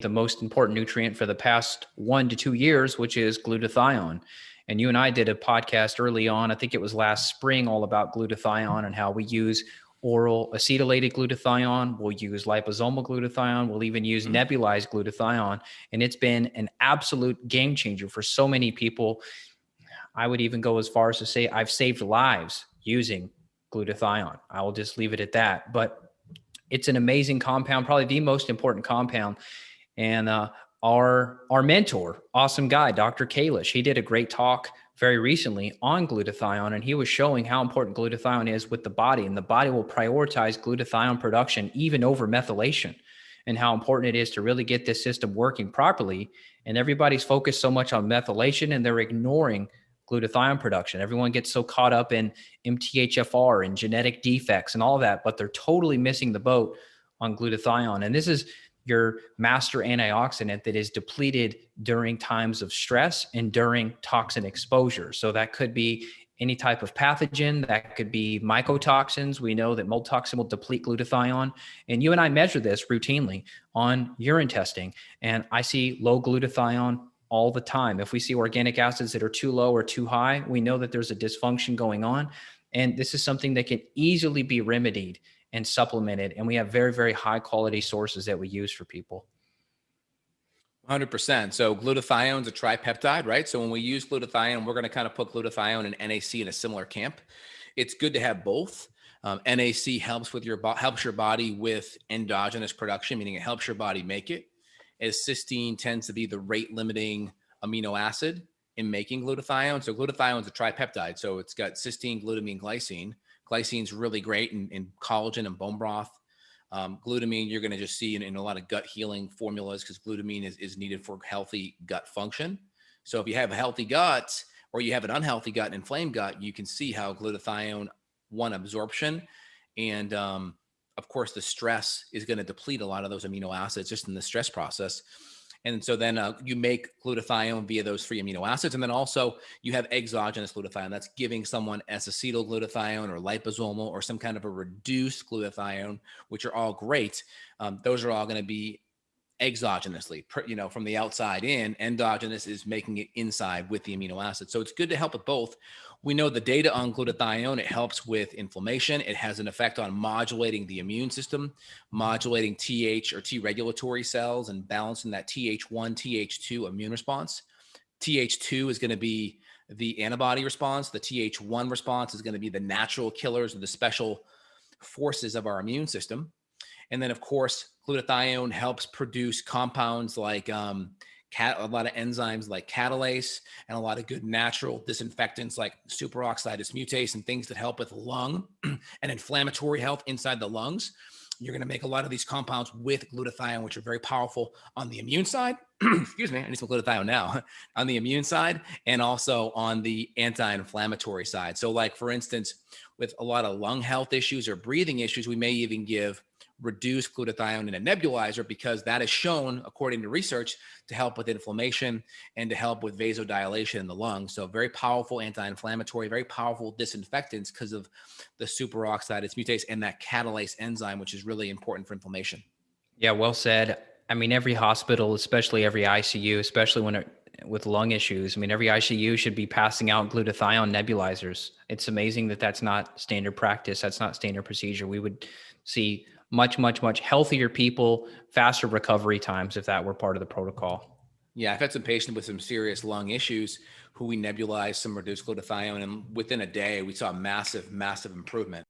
the most important nutrient for the past 1 to 2 years, which is glutathione. And you and I did a podcast early on, I think it was last spring, all about glutathione and how we use oral acetylated glutathione. We'll use liposomal glutathione. We'll even use nebulized glutathione. And it's been an absolute game changer for so many people. I would even go as far as to say I've saved lives using glutathione. I will just leave it at that. But it's an amazing compound, probably the most important compound. And our mentor, awesome guy, Dr. Kalish, he did a great talk very recently on glutathione, and he was showing how important glutathione is with the body, and the body will prioritize glutathione production even over methylation, and how important it is to really get this system working properly. And everybody's focused so much on methylation, and they're ignoring glutathione production. Everyone gets so caught up in MTHFR and genetic defects and all that, but they're totally missing the boat on glutathione. And this is your master antioxidant that is depleted during times of stress and during toxin exposure. So that could be any type of pathogen, that could be mycotoxins. We know that mold toxin will deplete glutathione. And you and I measure this routinely on urine testing. And I see low glutathione all the time. If we see organic acids that are too low or too high, we know that there's a dysfunction going on. And this is something that can easily be remedied and supplemented. And we have very, very high quality sources that we use for people. 100%. So glutathione is a tripeptide, right? So when we use glutathione, we're going to kind of put glutathione and NAC in a similar camp. It's good to have both. NAC helps with helps your body with endogenous production, meaning it helps your body make it, as cysteine tends to be the rate limiting amino acid in making glutathione. So glutathione is a tripeptide. So it's got cysteine, glutamine, glycine. Glycine is really great in collagen and bone broth. Glutamine, you're going to just see in a lot of gut healing formulas, because glutamine is needed for healthy gut function. So if you have a healthy gut or you have an unhealthy gut, an inflamed gut, you can see how glutathione, one, absorption, and of course, the stress is going to deplete a lot of those amino acids just in the stress process. And so then you make glutathione via those free amino acids. And then also you have exogenous glutathione. That's giving someone acetyl glutathione or liposomal or some kind of a reduced glutathione, which are all great. Those are all going to be exogenously, from the outside in. Endogenous is making it inside with the amino acids. So it's good to help with both. We know the data on glutathione, it helps with inflammation. It has an effect on modulating the immune system, modulating TH or T regulatory cells, and balancing that TH1, TH2 immune response. TH2 is going to be the antibody response. The TH1 response is going to be the natural killers or the special forces of our immune system. And then, of course, glutathione helps produce compounds like a lot of enzymes like catalase, and a lot of good natural disinfectants like superoxide dismutase and things that help with lung and inflammatory health inside the lungs. You're going to make a lot of these compounds with glutathione, which are very powerful on the immune side. Excuse me, I need some glutathione now. On the immune side, and also on the anti-inflammatory side. So like, for instance, with a lot of lung health issues or breathing issues, we may even give reduced glutathione in a nebulizer, because that is shown, according to research, to help with inflammation and to help with vasodilation in the lungs. So very powerful anti-inflammatory, very powerful disinfectants because of the superoxide dismutase and that catalase enzyme, which is really important for inflammation. Yeah, well said. I mean, every hospital, especially every ICU, especially with lung issues, I mean, every ICU should be passing out glutathione nebulizers. It's amazing that that's not standard practice. That's not standard procedure. We would see much, much, much healthier people, faster recovery times if that were part of the protocol. Yeah, I've had some patients with some serious lung issues who we nebulized some reduced glutathione, and within a day, we saw massive, massive improvement.